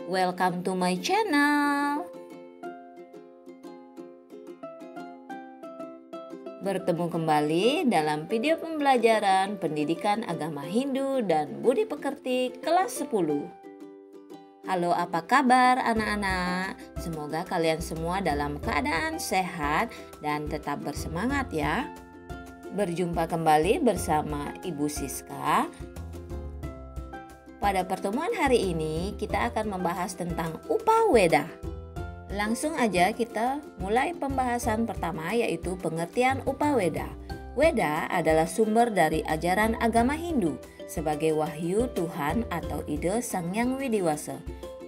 Welcome to my channel. Bertemu kembali dalam video pembelajaran pendidikan agama Hindu dan Budi Pekerti kelas 10. Halo, apa kabar anak-anak? Semoga kalian semua dalam keadaan sehat dan tetap bersemangat ya. Berjumpa kembali bersama Ibu Siska. Pada pertemuan hari ini kita akan membahas tentang Upaweda. Langsung aja kita mulai pembahasan pertama, yaitu pengertian Upaweda. Weda adalah sumber dari ajaran agama Hindu sebagai wahyu Tuhan atau ide Sang Hyang Widiwasa.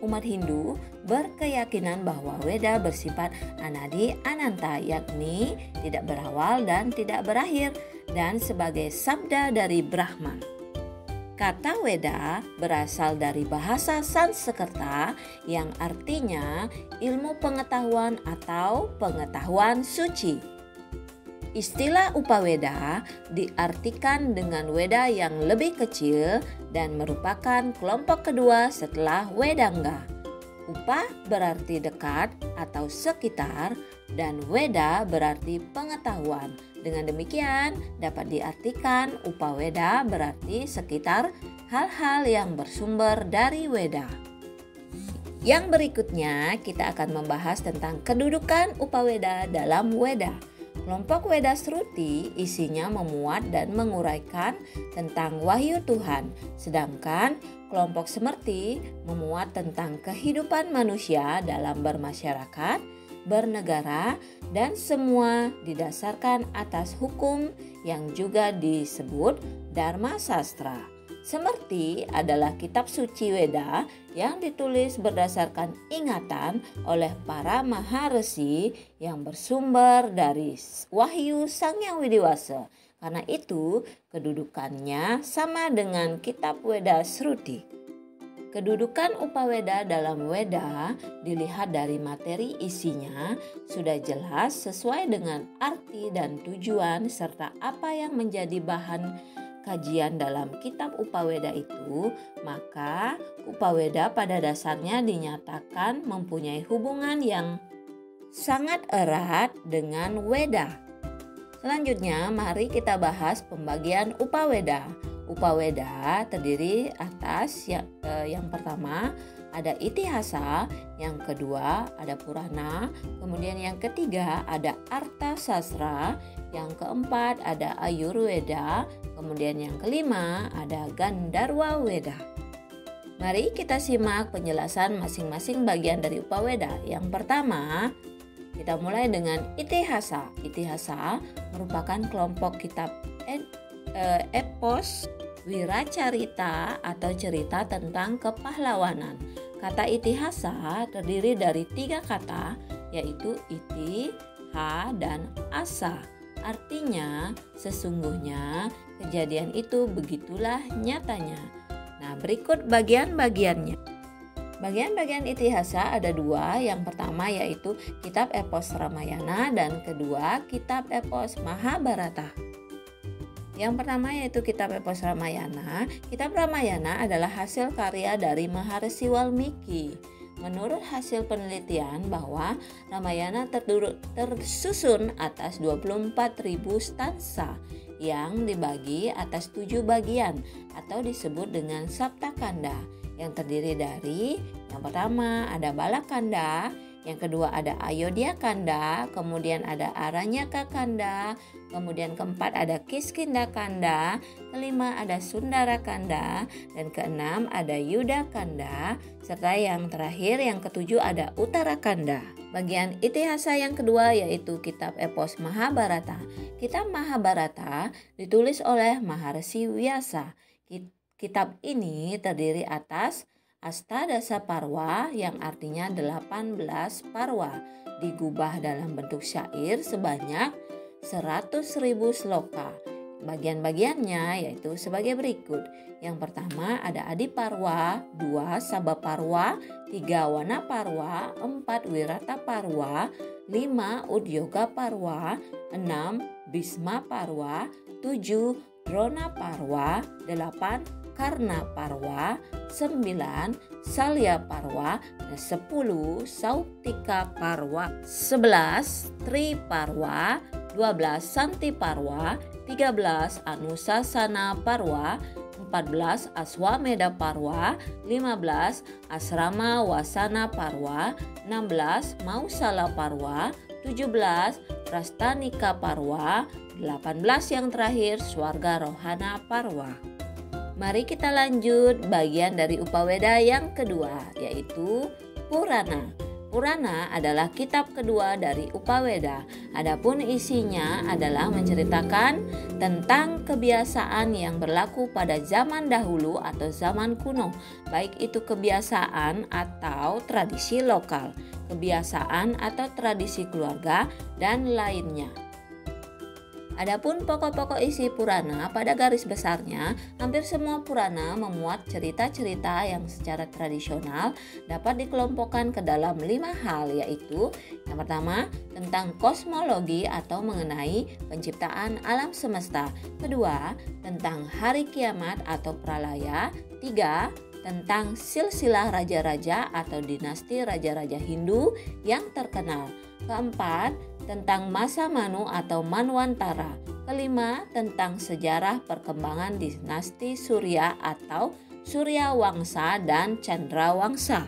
Umat Hindu berkeyakinan bahwa Weda bersifat anadi ananta, yakni tidak berawal dan tidak berakhir, dan sebagai sabda dari Brahman. Kata Weda berasal dari bahasa Sanskerta yang artinya ilmu pengetahuan atau pengetahuan suci. Istilah Upaweda diartikan dengan Weda yang lebih kecil dan merupakan kelompok kedua setelah Wedanga. Upa berarti dekat atau sekitar dan Weda berarti pengetahuan. Dengan demikian dapat diartikan Upaweda berarti sekitar hal-hal yang bersumber dari Weda. Yang berikutnya kita akan membahas tentang kedudukan Upaweda dalam Weda. Kelompok Weda Sruti isinya memuat dan menguraikan tentang wahyu Tuhan, sedangkan kelompok Smrti memuat tentang kehidupan manusia dalam bermasyarakat, bernegara, dan semua didasarkan atas hukum yang juga disebut Dharma Sastra. Smrti adalah kitab suci Weda yang ditulis berdasarkan ingatan oleh para maharesi yang bersumber dari wahyu Sang Hyang Widiwasa. Karena itu kedudukannya sama dengan kitab Weda Sruti. Kedudukan Upaweda dalam Weda dilihat dari materi isinya sudah jelas sesuai dengan arti dan tujuan serta apa yang menjadi bahan kajian dalam kitab Upaweda itu, maka Upaweda pada dasarnya dinyatakan mempunyai hubungan yang sangat erat dengan Weda. Selanjutnya mari kita bahas pembagian Upaweda. Upaweda terdiri atas yang pertama ada Itihasa, yang kedua ada Purana, kemudian yang ketiga ada Arta Sastra, yang keempat ada Ayurveda, kemudian yang kelima ada Gandharwa Weda. Mari kita simak penjelasan masing-masing bagian dari Upaweda. Yang pertama, kita mulai dengan Itihasa. Itihasa merupakan kelompok kitab epos wiracarita atau cerita tentang kepahlawanan. Kata Itihasa terdiri dari 3 kata, yaitu iti, ha, dan asa. Artinya sesungguhnya kejadian itu begitulah nyatanya. Nah, berikut bagian-bagiannya. Bagian-bagian Itihasa ada 2. Yang pertama yaitu kitab epos Ramayana dan kedua kitab epos Mahabharata. Yang pertama yaitu kitab epos Ramayana. Kitab Ramayana adalah hasil karya dari Maharsi Walmiki. Menurut hasil penelitian bahwa Ramayana tersusun atas 24.000 stansa yang dibagi atas 7 bagian atau disebut dengan Saptakanda, yang terdiri dari yang pertama ada Balakanda, yang kedua ada Ayodhya Kanda, kemudian ada Aranyaka Kanda, kemudian keempat ada Kiskindha Kanda, kelima ada Sundara Kanda, dan keenam ada Yuddha Kanda, serta yang terakhir yang ketujuh ada Uttara Kanda. Bagian Itihasa yang kedua yaitu kitab epos Mahabharata. Kitab Mahabharata ditulis oleh Maharsi Vyasa. Kitab ini terdiri atas Astadasa Parwa yang artinya 18 parwa, digubah dalam bentuk syair sebanyak 100.000 sloka. Bagian-bagiannya yaitu sebagai berikut. Yang pertama ada Adi Parwa, 2 Sabha Parwa, 3 Wana Parwa, 4 Wirata Parwa, 5 Udyoga Parwa, 6 Bhisma Parwa, 7 Drona Parwa, 8 Karna Parwa, 9 Salya Parwa, 10 Sauptika Parwa, 11 Tri Parwa, 12 Santi Parwa, 13 Anusasana Parwa, 14 Aswameda Parwa, 15 Asrama Wasana Parwa, 16 Mausala Parwa, 17 Prastanika Parwa, 18 yang terakhir Swarga Rohana Parwa. Mari kita lanjut bagian dari Upaweda yang kedua, yaitu Purana. Purana adalah kitab kedua dari Upaweda. Adapun isinya adalah menceritakan tentang kebiasaan yang berlaku pada zaman dahulu atau zaman kuno, baik itu kebiasaan atau tradisi lokal, kebiasaan atau tradisi keluarga, dan lainnya. Adapun pokok-pokok isi Purana, pada garis besarnya hampir semua Purana memuat cerita-cerita yang secara tradisional dapat dikelompokkan ke dalam 5 hal, yaitu yang pertama tentang kosmologi atau mengenai penciptaan alam semesta, kedua tentang hari kiamat atau pralaya, 3 tentang silsilah raja-raja atau dinasti raja-raja Hindu yang terkenal, keempat tentang masa Manu atau Manwantara, kelima tentang sejarah perkembangan dinasti Surya atau Surya Wangsa dan Chandra Wangsa.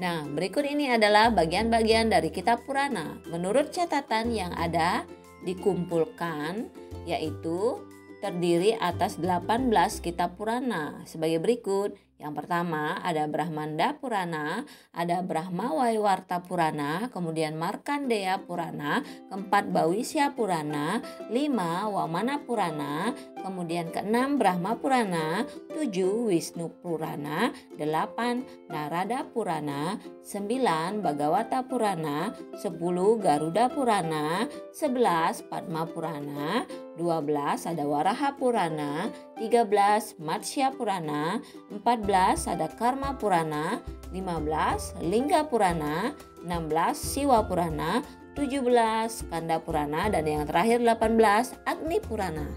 Nah, berikut ini adalah bagian-bagian dari kitab Purana. Menurut catatan yang ada dikumpulkan, yaitu terdiri atas 18 kitab Purana sebagai berikut. Yang pertama ada Brahmanda Purana, ada Brahma Waiwarta Purana, kemudian Markandeya Purana, keempat Bhawisya Purana, 5 Wamana Purana, kemudian keenam Brahma Purana, 7 Wisnu Purana, 8 Narada Purana, 9 Bhagavata Purana, 10 Garuda Purana, 11 Padma Purana, 12 ada Waraha Purana, 13 Matsya Purana, 14 ada Karma Purana, 15 Lingga Purana, 16 Siwa Purana, 17 Kanda Purana, dan yang terakhir 18 Agni Purana.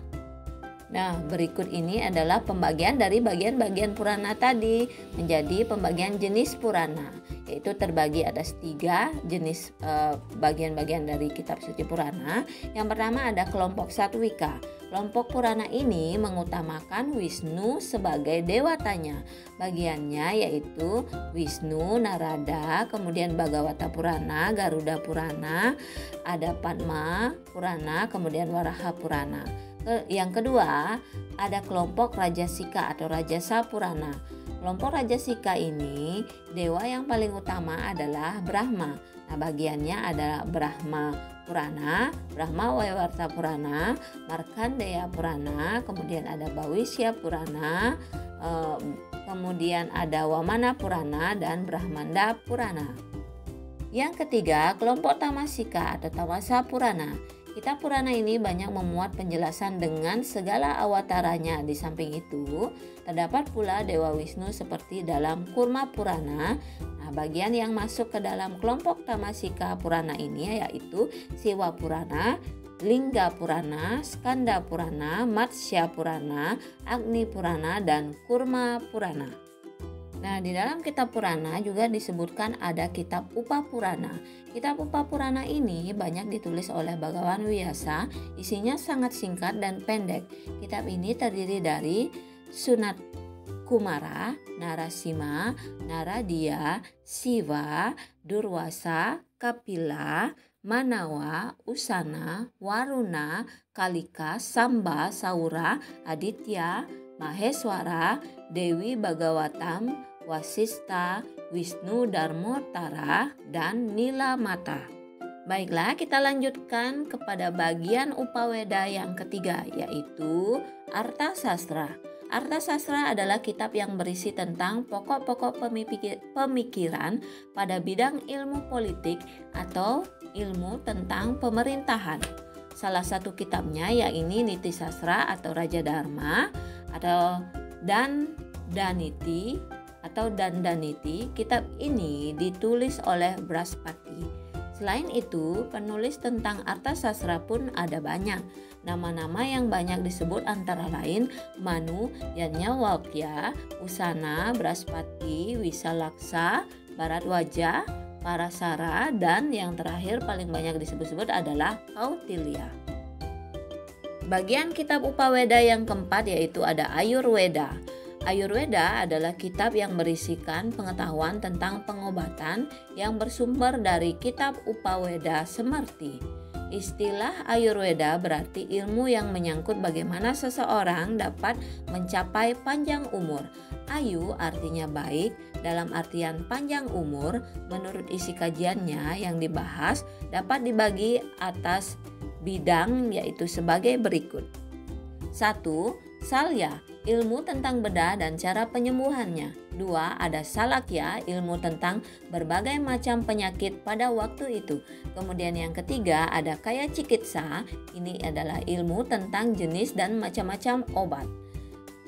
Nah, berikut ini adalah pembagian dari bagian-bagian Purana tadi menjadi pembagian jenis Purana, yaitu terbagi atas 3 jenis bagian-bagian dari kitab suci Purana. Yang pertama ada kelompok Satwika. Kelompok Purana ini mengutamakan Wisnu sebagai dewatanya. Bagiannya yaitu Wisnu, Narada, kemudian Bhagavata Purana, Garuda Purana, ada Padma Purana, kemudian Waraha Purana. Yang kedua ada kelompok Rajasika atau Rajasa Purana. Kelompok Rajasika ini dewa yang paling utama adalah Brahma. Nah, bagiannya adalah Brahma Purana, Brahma Waiwarta Purana, Markandeya Purana, kemudian ada Bhawisya Purana, kemudian ada Wamana Purana dan Brahmanda Purana. Yang ketiga kelompok Tamasika atau Tamasa Purana. Kitab Purana ini banyak memuat penjelasan dengan segala awataranya. Di samping itu, terdapat pula Dewa Wisnu seperti dalam Kurma Purana. Nah, bagian yang masuk ke dalam kelompok Tamasika Purana ini yaitu Siwa Purana, Lingga Purana, Skanda Purana, Matsya Purana, Agni Purana, dan Kurma Purana. Nah, di dalam kitab Purana juga disebutkan ada kitab Upapurana. Kitab Upapurana ini banyak ditulis oleh Bhagawan Wiyasa, isinya sangat singkat dan pendek. Kitab ini terdiri dari Sunat Kumara, Narasima, Naradia, Siva, Durwasa, Kapila, Manawa, Usana, Waruna, Kalika, Samba, Saura, Aditya, Maheswara, Dewi Bhagavatam, Wasista, Wisnu Dharmotara, dan Nilamata. Baiklah, kita lanjutkan kepada bagian Upaweda yang ketiga, yaitu Arta Sastra. Arta Sastra adalah kitab yang berisi tentang pokok-pokok pemikiran pada bidang ilmu politik atau ilmu tentang pemerintahan. Salah satu kitabnya yaitu Niti Sastra atau Raja Dharma atau Dandaniti. Kitab ini ditulis oleh Braspati. Selain itu, penulis tentang artasastra pun ada banyak. Nama-nama yang banyak disebut antara lain Manu, Yajnavalkya, Usana, Brahaspati, Wisalaksa, Bharadwaja, Parasara, dan yang terakhir paling banyak disebut-sebut adalah Kautilya. Bagian kitab Upaweda yang keempat yaitu ada Ayurveda. Ayurveda adalah kitab yang berisikan pengetahuan tentang pengobatan yang bersumber dari kitab Upaweda Semerti. Istilah Ayurveda berarti ilmu yang menyangkut bagaimana seseorang dapat mencapai panjang umur. Ayu artinya baik, dalam artian panjang umur. Menurut isi kajiannya yang dibahas dapat dibagi atas bidang yaitu sebagai berikut. 1. Salya, ilmu tentang bedah dan cara penyembuhannya. 2. Ada salakya, ilmu tentang berbagai macam penyakit pada waktu itu. Kemudian yang ketiga ada kaya cikitsa, ini adalah ilmu tentang jenis dan macam-macam obat.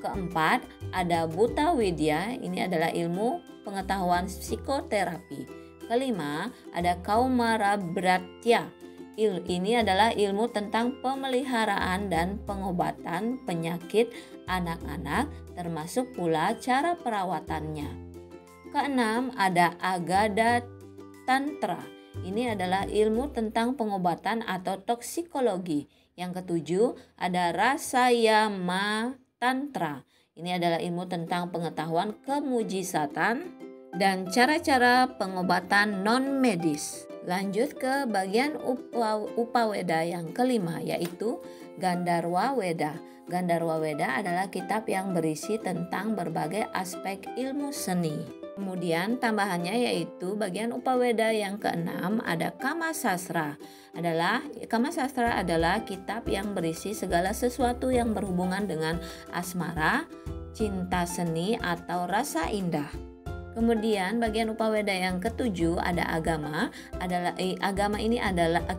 Keempat ada buta widya, ini adalah ilmu pengetahuan psikoterapi. Kelima ada kaumara bratya, ini adalah ilmu tentang pemeliharaan dan pengobatan penyakit anak-anak, termasuk pula cara perawatannya. Keenam ada Agada Tantra. Ini adalah ilmu tentang pengobatan atau toksikologi. Yang ketujuh ada Rasayama Tantra. Ini adalah ilmu tentang pengetahuan kemujizatan dan cara-cara pengobatan non-medis. Lanjut ke bagian Upaweda yang kelima yaitu Gandharwa Weda. Gandharwa Weda adalah kitab yang berisi tentang berbagai aspek ilmu seni. Kemudian tambahannya yaitu bagian Upaweda yang keenam ada Kama Sastra. Kama Sastra adalah kitab yang berisi segala sesuatu yang berhubungan dengan asmara, cinta seni atau rasa indah. Kemudian bagian Upaweda yang ketujuh ada agama.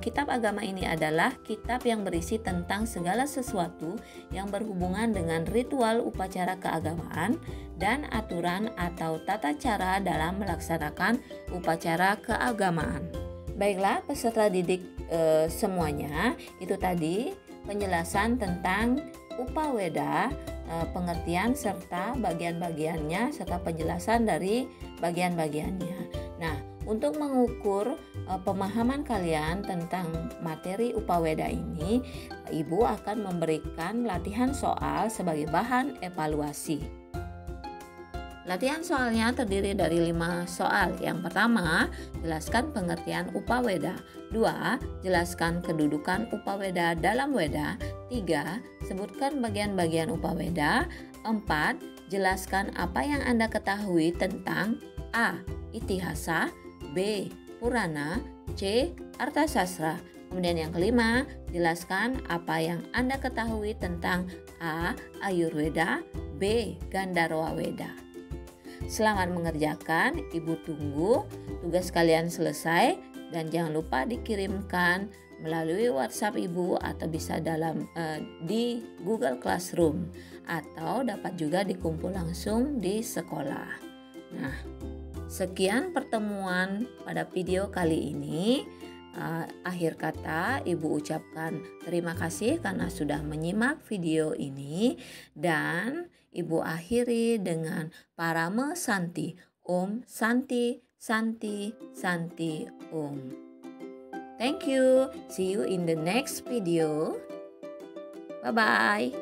Kitab agama ini adalah kitab yang berisi tentang segala sesuatu yang berhubungan dengan ritual upacara keagamaan dan aturan atau tata cara dalam melaksanakan upacara keagamaan. Baiklah peserta didik semuanya, itu tadi penjelasan tentang Upaweda, pengertian serta bagian-bagiannya serta penjelasan dari bagian-bagiannya. Nah, untuk mengukur pemahaman kalian tentang materi Upaweda ini, Ibu akan memberikan latihan soal sebagai bahan evaluasi. Latihan soalnya terdiri dari 5 soal. Yang pertama, jelaskan pengertian Upaweda. 2. Jelaskan kedudukan Upaweda dalam Weda. 3. Sebutkan bagian-bagian Upaweda. 4. Jelaskan apa yang Anda ketahui tentang A. Itihasa, B. Purana, C. Artasastra. Kemudian yang kelima, jelaskan apa yang Anda ketahui tentang A. Ayurveda, B. Gandharwa Weda. Selamat mengerjakan, Ibu tunggu tugas kalian selesai dan jangan lupa dikirimkan melalui WhatsApp Ibu atau bisa di Google Classroom atau dapat juga dikumpul langsung di sekolah. Nah, sekian pertemuan pada video kali ini. Akhir kata Ibu ucapkan terima kasih karena sudah menyimak video ini dan Ibu akhiri dengan Parama Santi. Om Santi Santi Santi Om. Thank you. See you in the next video. Bye bye.